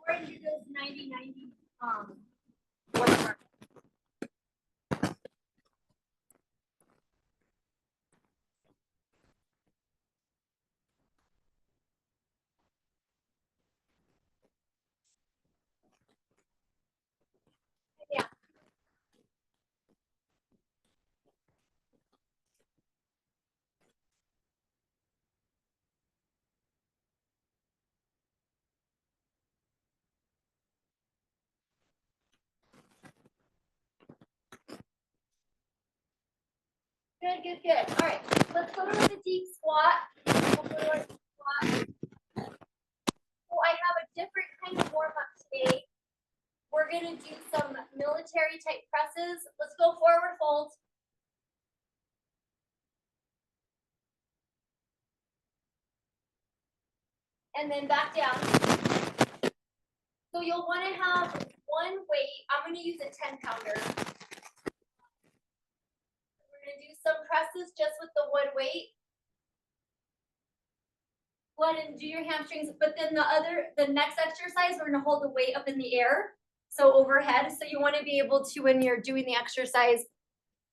We're going to do those 90-90 Weds Mar. Yeah. Good, good, good. All right, let's go to the deep squat. We'll go to our deep squat. So I have a different kind of warm up today. We're gonna do some military type presses. Let's go forward fold. And then back down. So you'll want to have one weight. I'm going to use a 10-pounder. We're going to do some presses just with the one weight. Go ahead and do your hamstrings, but then the next exercise, we're going to hold the weight up in the air, so overhead. So you want to be able to, when you're doing the exercise,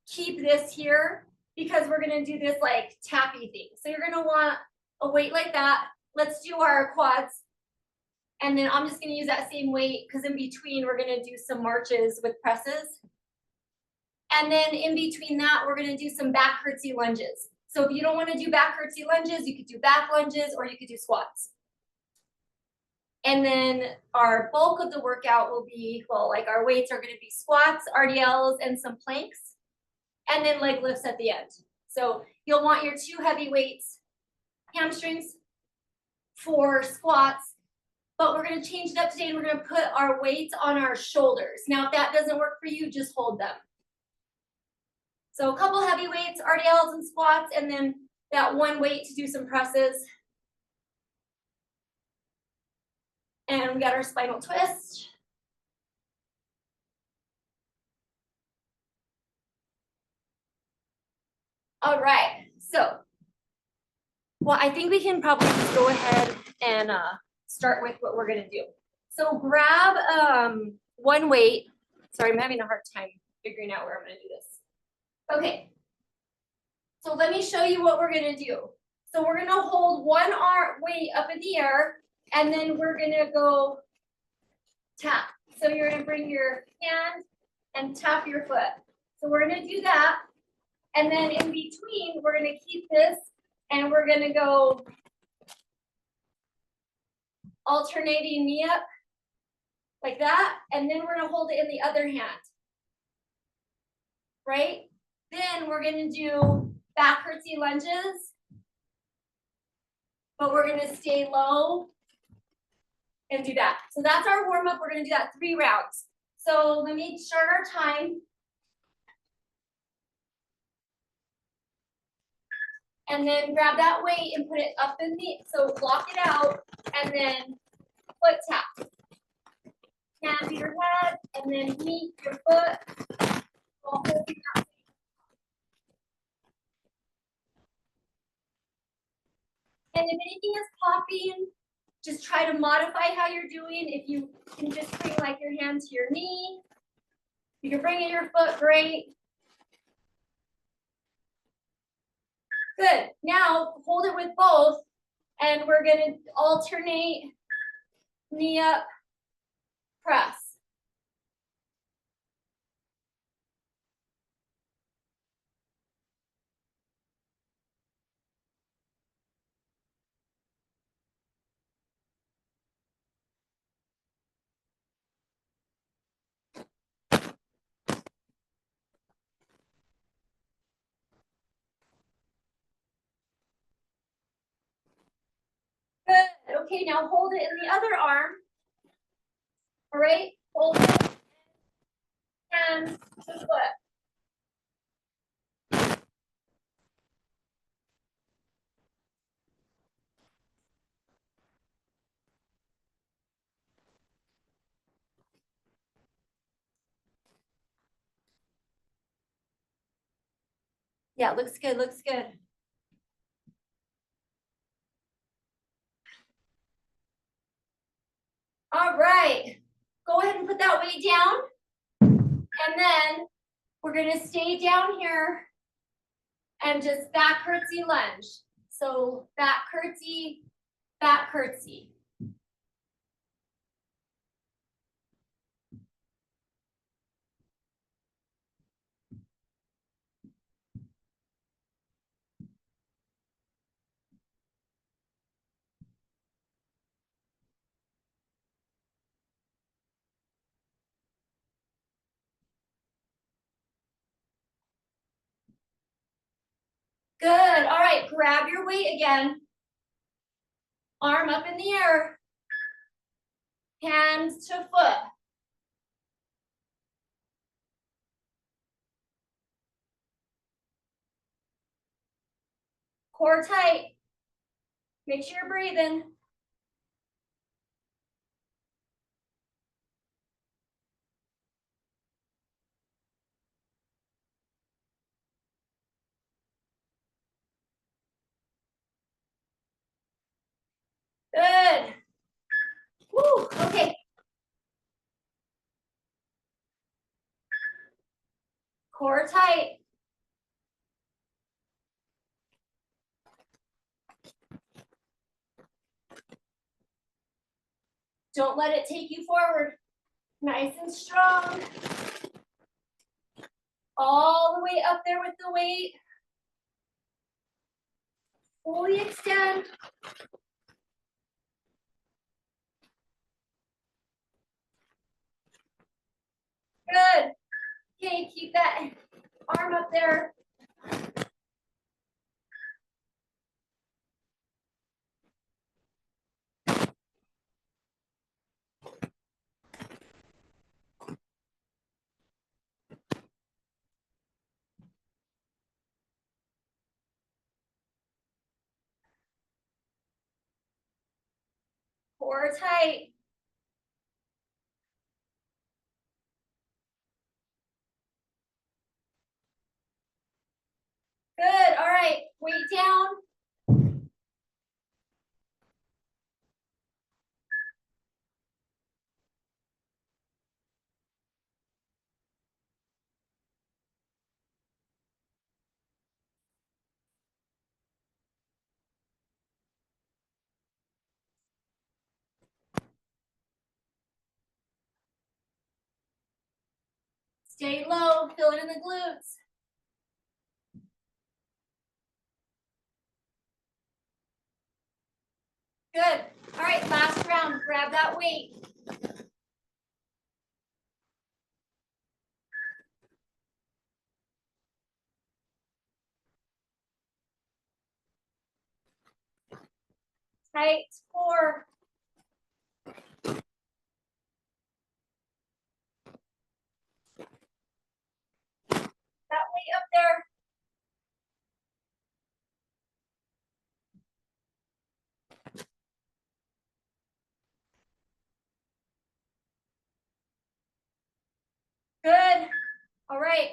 keep this here, because we're going to do this like tappy thing. So you're going to want a weight like that. Let's do our quads. And then I'm just going to use that same weight, because in between we're going to do some marches with presses. And then in between that, we're going to do some back curtsy lunges. So if you don't want to do back curtsy lunges, you could do back lunges, or you could do squats. And then our bulk of the workout will be, well, like our weights are going to be squats, RDLs, and some planks, and then leg lifts at the end. So you'll want your 2 heavy weights, hamstrings for squats. But we're going to change it up today, and we're going to put our weights on our shoulders. Now, if that doesn't work for you, just hold them. So a couple heavy weights, RDLs and squats, and then that one weight to do some presses. And we got our spinal twist. All right, so, well, I think we can probably just go ahead and start with what we're gonna do. So grab one weight. Sorry, I'm having a hard time figuring out where I'm gonna do this. Okay, so let me show you what we're gonna do. So we're gonna hold one arm weight up in the air, and then we're gonna go tap. So you're gonna bring your hand and tap your foot. So we're gonna do that, and then in between, we're gonna keep this, and we're gonna go alternating knee up like that, and then we're gonna hold it in the other hand, right? Then we're gonna do back curtsy lunges, but we're gonna stay low and do that. So that's our warm up. We're gonna do that 3 rounds. So let me start our time. And then grab that weight and put it up in the, so block it out, and then foot tap. Hand to your head, and then meet your foot while holding that. And if anything is popping, just try to modify how you're doing. If you can just bring like your hand to your knee, you can bring in your foot, great. Good. Now hold it with both, and we're gonna alternate knee up, press. Good. Okay, now hold it in the other arm. All right, hold it and the foot. Yeah, looks good, looks good. All right, go ahead and put that weight down. And then we're gonna stay down here and just back curtsy lunge. So back curtsy, back curtsy. Good, all right, grab your weight again. Arm up in the air. Hands to foot. Core tight. Make sure you're breathing. Good. Woo, okay. Core tight. Don't let it take you forward. Nice and strong. All the way up there with the weight. Fully extend. Good. Okay, keep that arm up there. Core tight. Good, all right, weight down. Stay low, feel it in the glutes. Good, all right, last round, grab that weight. Tight, 4. That weight up there. Good, all right.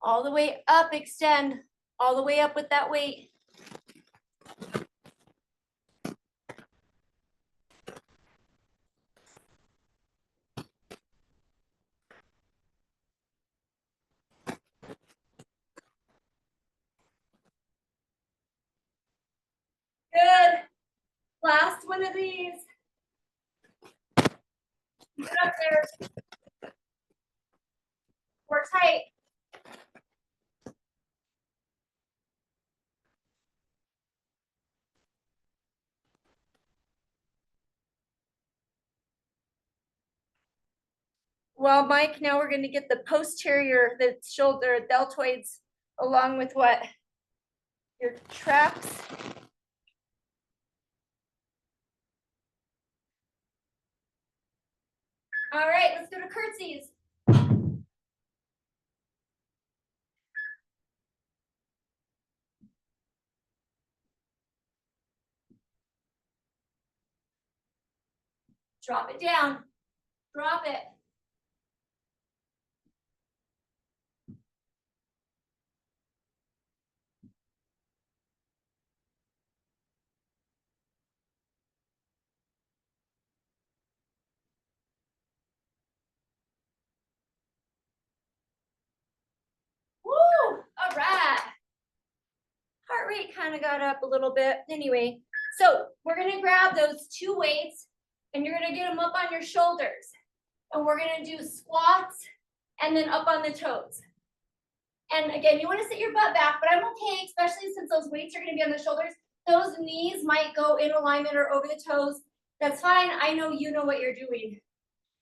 All the way up, extend. All the way up with that weight. Good. Last one of these. Get up there. Core tight. Well, Mike, now we're going to get the posterior, the shoulder deltoids, along with what? Your traps. All right, let's go to curtsies. Drop it down. Drop it. rate kind of got up a little bit. Anyway, so we're gonna grab those two weights and you're gonna get them up on your shoulders. And we're gonna do squats and then up on the toes. And again, you wanna sit your butt back, but I'm okay, especially since those weights are gonna be on the shoulders. Those knees might go in alignment or over the toes. That's fine, I know you know what you're doing.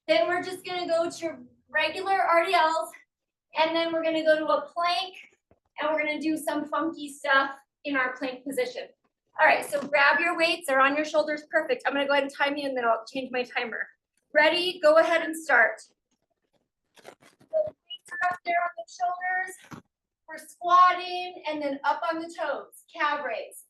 Then we're just gonna go to regular RDLs, and then we're gonna go to a plank, and we're gonna do some funky stuff in our plank position. All right, so grab your weights, they're on your shoulders, perfect. I'm gonna go ahead and time you and then I'll change my timer. Ready, go ahead and start. So the weights are up there on the shoulders. We're squatting and then up on the toes, calf raise.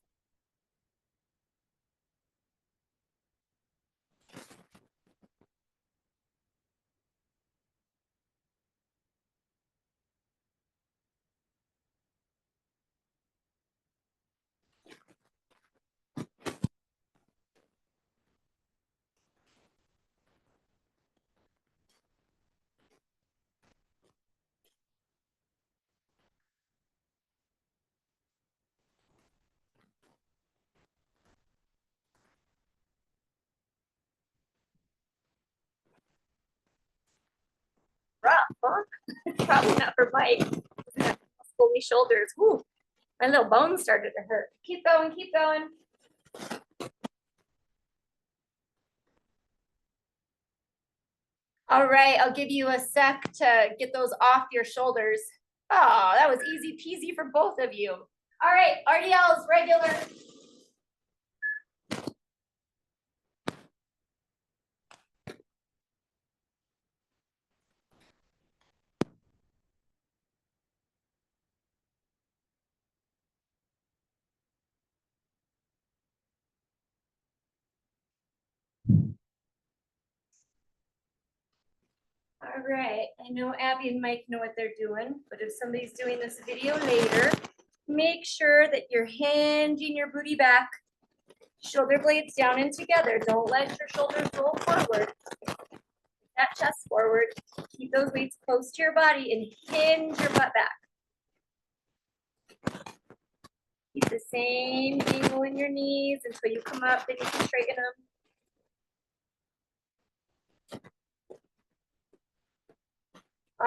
Rough, huh? Probably not for Mike. Muscly shoulders. Woo, my little bones started to hurt. Keep going, keep going. All right, I'll give you a sec to get those off your shoulders. Oh, that was easy peasy for both of you. All right, RDLs, regular. All right, I know Abby and Mike know what they're doing, but if somebody's doing this video later, make sure that you're hinging your booty back, shoulder blades down and together. Don't let your shoulders roll forward. That chest forward. Keep those weights close to your body and hinge your butt back. Keep the same angle in your knees until you come up, then you can straighten them.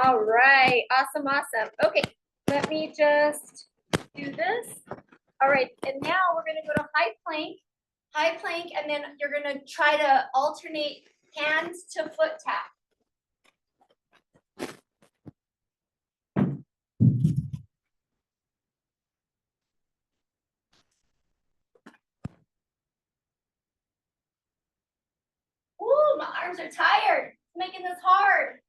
All right, awesome, awesome. Okay, let me just do this. All right, and now we're gonna go to high plank, and then you're gonna try to alternate hands to foot tap. Ooh, my arms are tired. It's making this hard.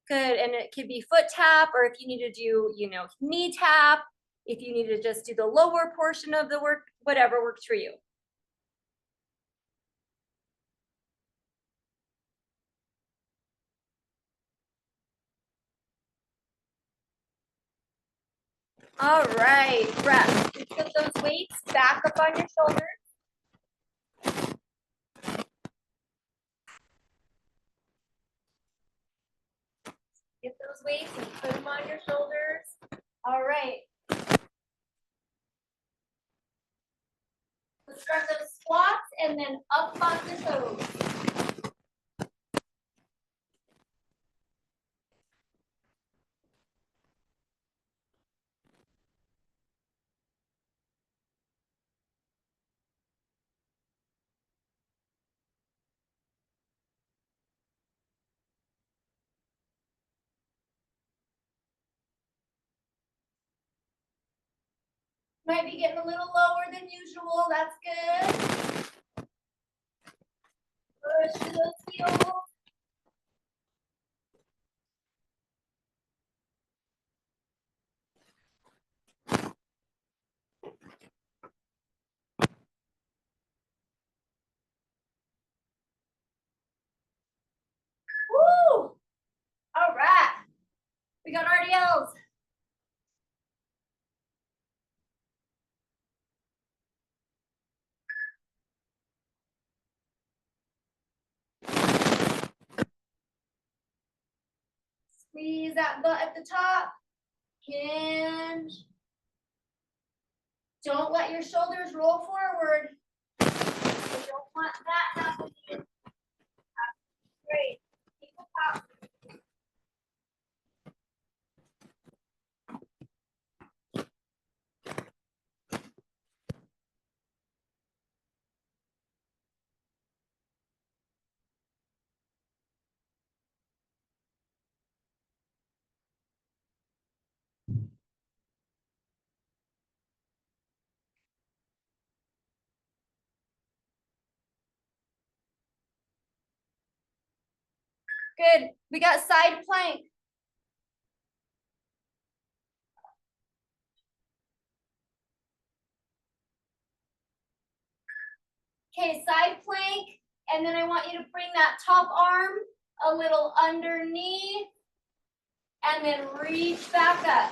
Good, and it could be foot tap, or if you need to do, knee tap, if you need to just do the lower portion of the work, whatever works for you. All right, rest. Just put those weights back up on your shoulders. Get those weights and put them on your shoulders. All right. Let's start those squats and then up on the toes. Might be getting a little lower than usual. That's good. Push through those heels. Woo! All right. We got RDLs. Squeeze that butt at the top. Hinge. Don't let your shoulders roll forward. You don't want that happening. Great. Keep the top. Good. We got side plank. Okay, side plank. And then I want you to bring that top arm a little underneath. And then reach back up.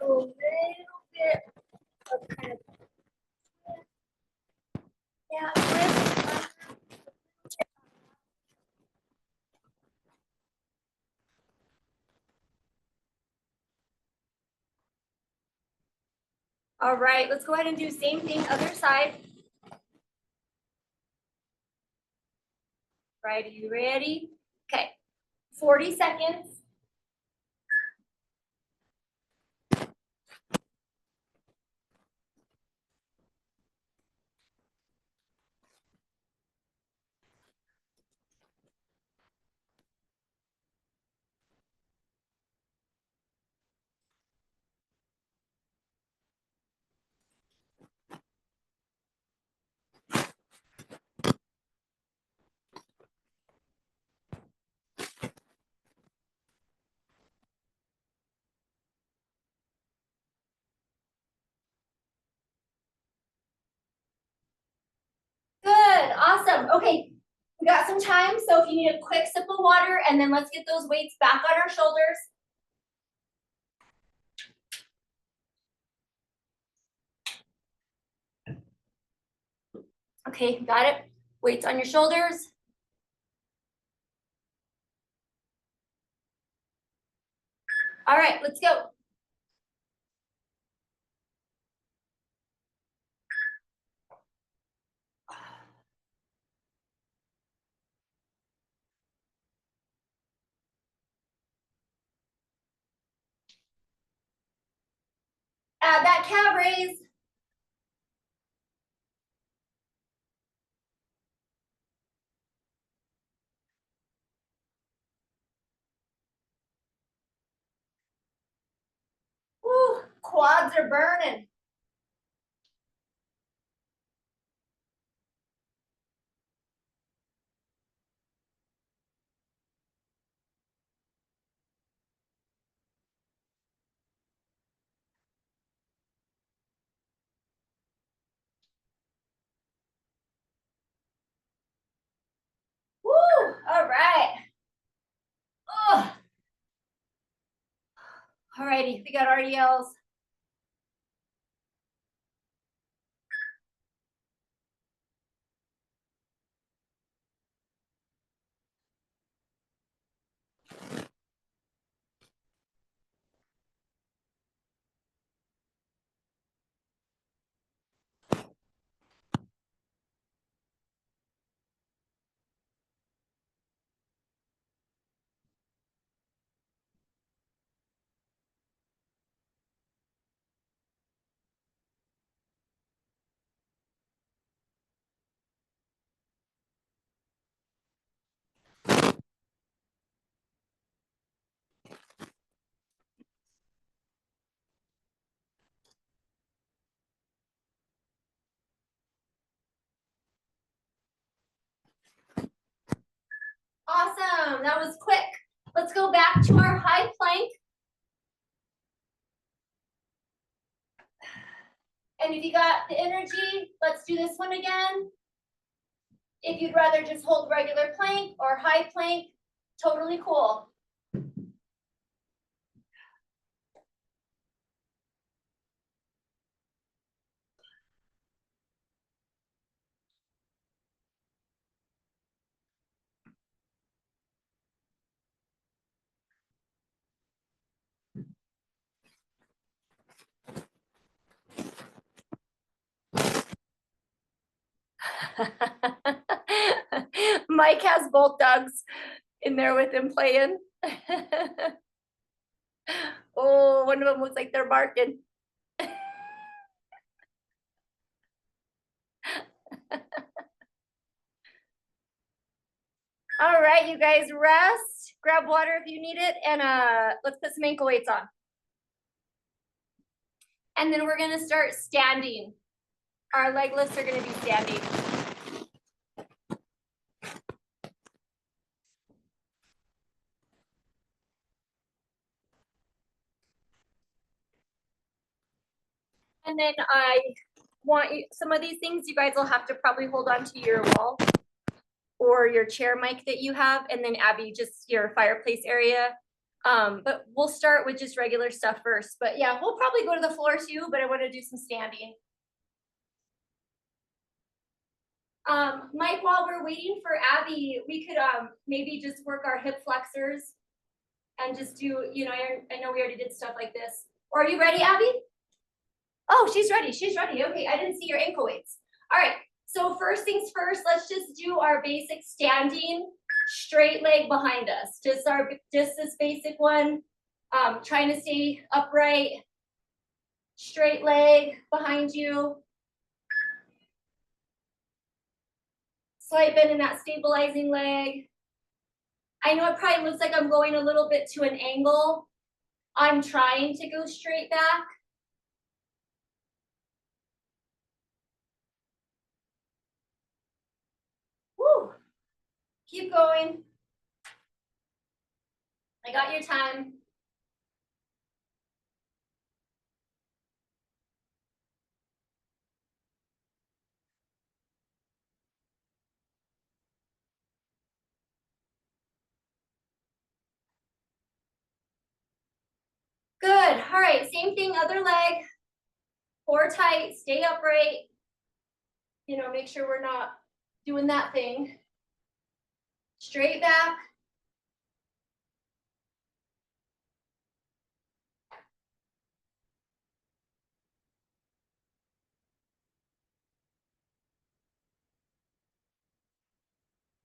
A little bit of kind of, yeah, lift. All right, let's go ahead and do same thing, other side. Right, are you ready? Okay, 40 seconds. Good, awesome. Okay, we got some time, so if you need a quick sip of water, and then let's get those weights back on our shoulders. Okay, got it. Weights on your shoulders. All right, let's go. Add that calf raise. Woo, quads are burning. Woo, all right. Oh. All righty, we got RDLs. Awesome, that was quick. Let's go back to our high plank. And if you got the energy, let's do this one again. If you'd rather just hold regular plank or high plank, totally cool. Mike has both dogs in there with him playing. Oh, one of them looks like they're barking. All right, you guys rest, grab water if you need it, and let's put some ankle weights on. And then we're gonna start standing. Our leg lifts are gonna be standing. And then I want you, some of these things you guys will have to probably hold on to your wall or your chair mic that you have, and then Abby, just your fireplace area. But we'll start with just regular stuff first. But yeah, we'll probably go to the floor too, but I want to do some standing. Mike, while we're waiting for Abby, we could maybe just work our hip flexors and just do, you know, I know we already did stuff like this. Or are you ready, Abby? Oh, she's ready. She's ready. Okay, I didn't see your ankle weights. All right, so first things first, let's just do our basic standing, straight leg behind us. Just this basic one. Trying to stay upright, straight leg behind you. Slight bend in that stabilizing leg. I know it probably looks like I'm going a little bit to an angle. I'm trying to go straight back. Woo. Keep going. I got your time. Good. All right, same thing, other leg. Core tight, stay upright. You know, make sure we're not doing that thing. Straight back.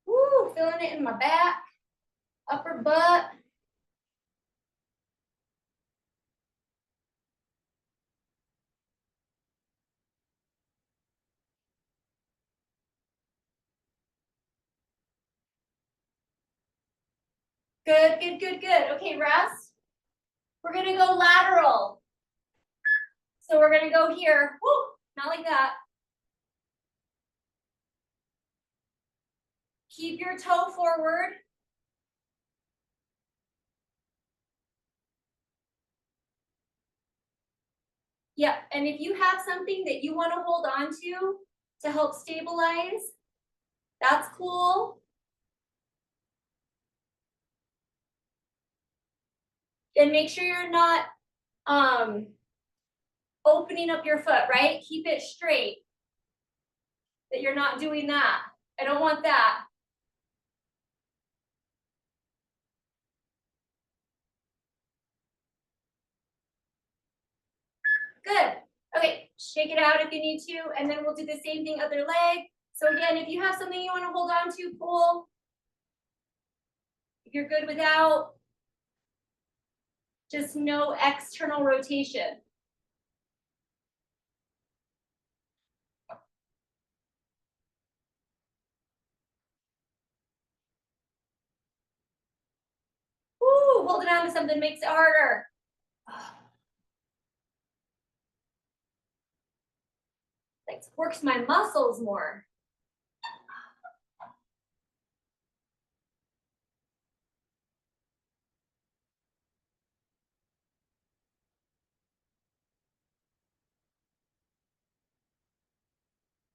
Woo, feeling it in my back, upper butt. Good, good, good, good. Okay, rest. We're gonna go lateral. So we're gonna go here. Woo, not like that. Keep your toe forward. Yep, and if you have something that you want to hold on to help stabilize, that's cool. And make sure you're not opening up your foot, right? Keep it straight. That you're not doing that. I don't want that. Good. Okay, shake it out if you need to, and then we'll do the same thing other leg. So again, if you have something you want to hold on to, pull. If you're good without, just no external rotation. Woo, holding on to something makes it harder. Like works my muscles more.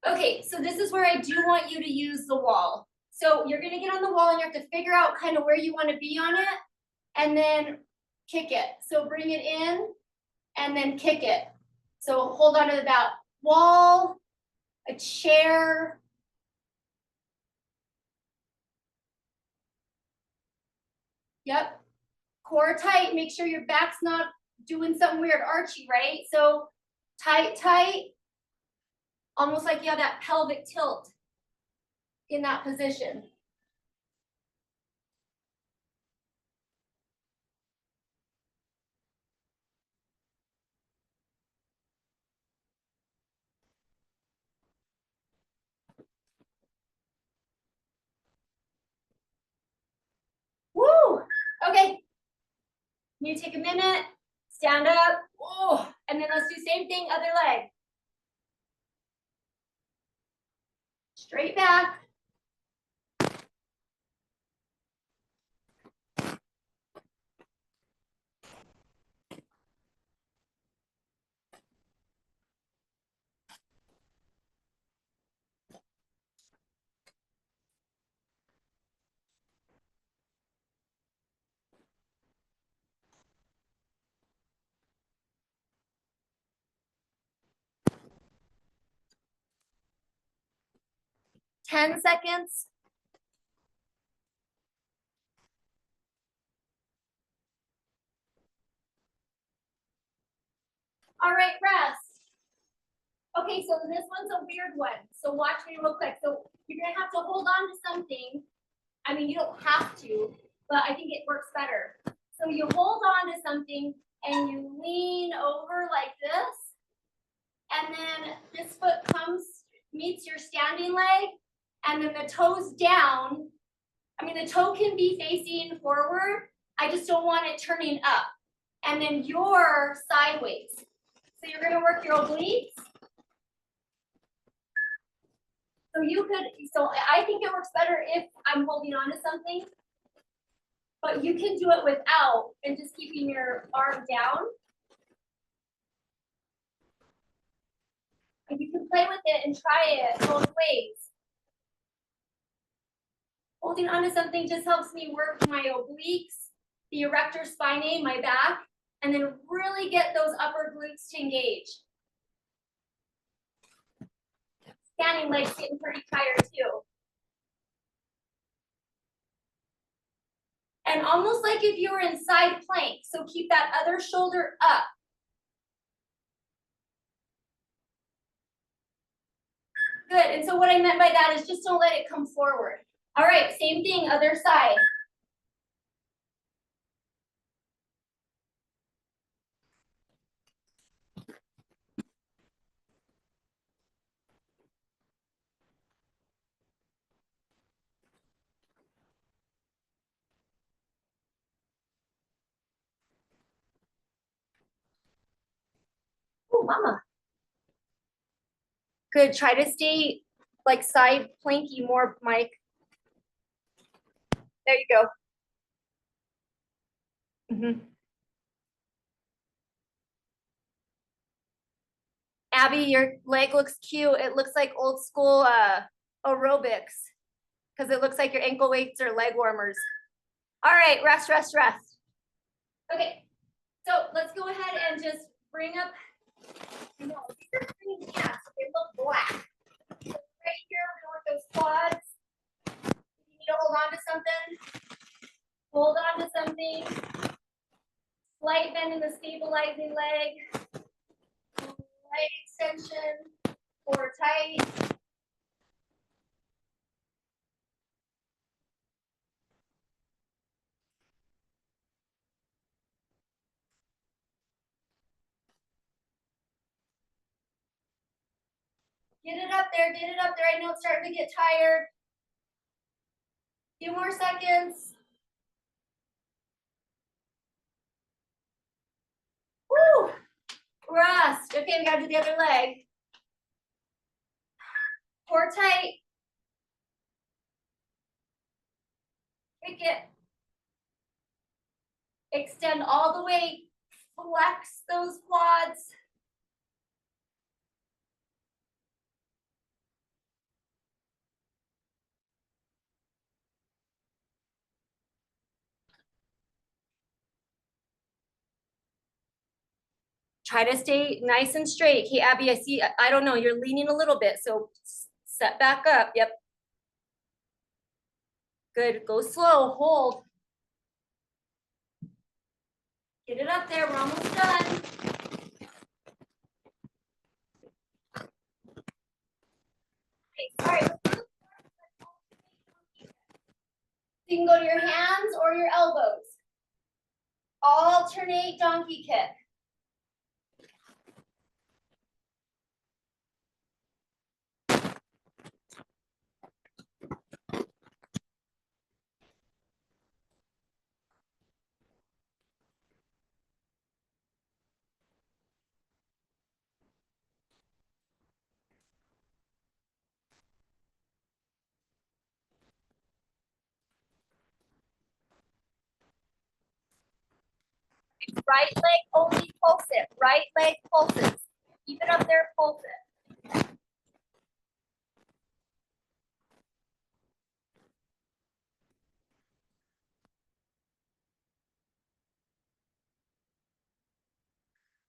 Okay, so this is where I do want you to use the wall. So you're gonna get on the wall and you have to figure out kind of where you want to be on it and then kick it. So bring it in and then kick it. So hold on to that wall, a chair. Yep. Core tight. Make sure your back's not doing something weird, archy, right? So tight, tight. Almost like you have that pelvic tilt. in that position. Woo! Okay. You take a minute, stand up, oh, and then let's do same thing, other leg. Straight back. Ten seconds. All right, rest. Okay, so this one's a weird one. So watch me real quick. So you're gonna have to hold on to something. I mean, you don't have to, but I think it works better. So you hold on to something and you lean over like this. And then this foot meets your standing leg, and then the toes down. I mean, the toe can be facing forward. I just don't want it turning up. And then you're sideways. So you're gonna work your obliques. So I think it works better if I'm holding on to something, but you can do it without and just keeping your arm down. And you can play with it and try it both ways. Holding on to something just helps me work my obliques, the erector spinae, my back, and then really get those upper glutes to engage. Standing legs getting pretty tired too. And almost like if you were in side plank, so keep that other shoulder up. Good, and so what I meant by that is just don't let it come forward. All right, same thing, other side. Oh, mama. Good, try to stay like side planky more, Mike. There you go. Abby, your leg looks cute. It looks like old school aerobics because it looks like your ankle weights are leg warmers. All right, rest, rest, rest. Okay, so let's go ahead and just bring up, no, these are green cats, they look black. So right here, we're gonna work those quads. You need to hold on to something. Hold on to something. Slight bend in the stabilizing leg. Leg extension, core tight. Get it up there, get it up there. I know it's starting to get tired. Few more seconds. Woo! Rest. Okay, we gotta do the other leg. Core tight. Kick it. Extend all the way. Flex those quads. Try to stay nice and straight. Okay, Abby, I see, I don't know, you're leaning a little bit, so set back up. Yep. Good, go slow, hold. Get it up there, we're almost done. Okay, all right. go to your hands or your elbows. Alternate donkey kick. Right leg only pulse it. Right leg pulses. Keep it up there, pulse it.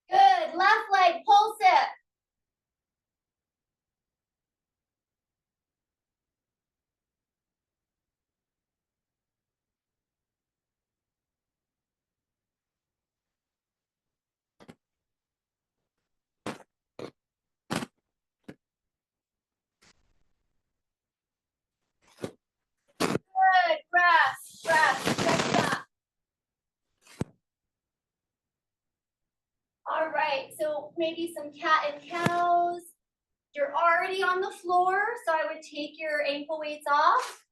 Good. Left leg, pulse it. Good. Rest. Rest. Stretch up. All right. So maybe some cat and cows. You're already on the floor, so I would take your ankle weights off.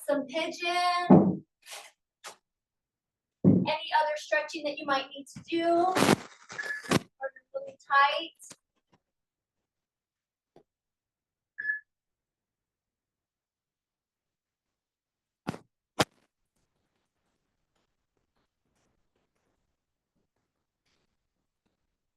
Some pigeon. Any other stretching that you might need to do. Or really tight.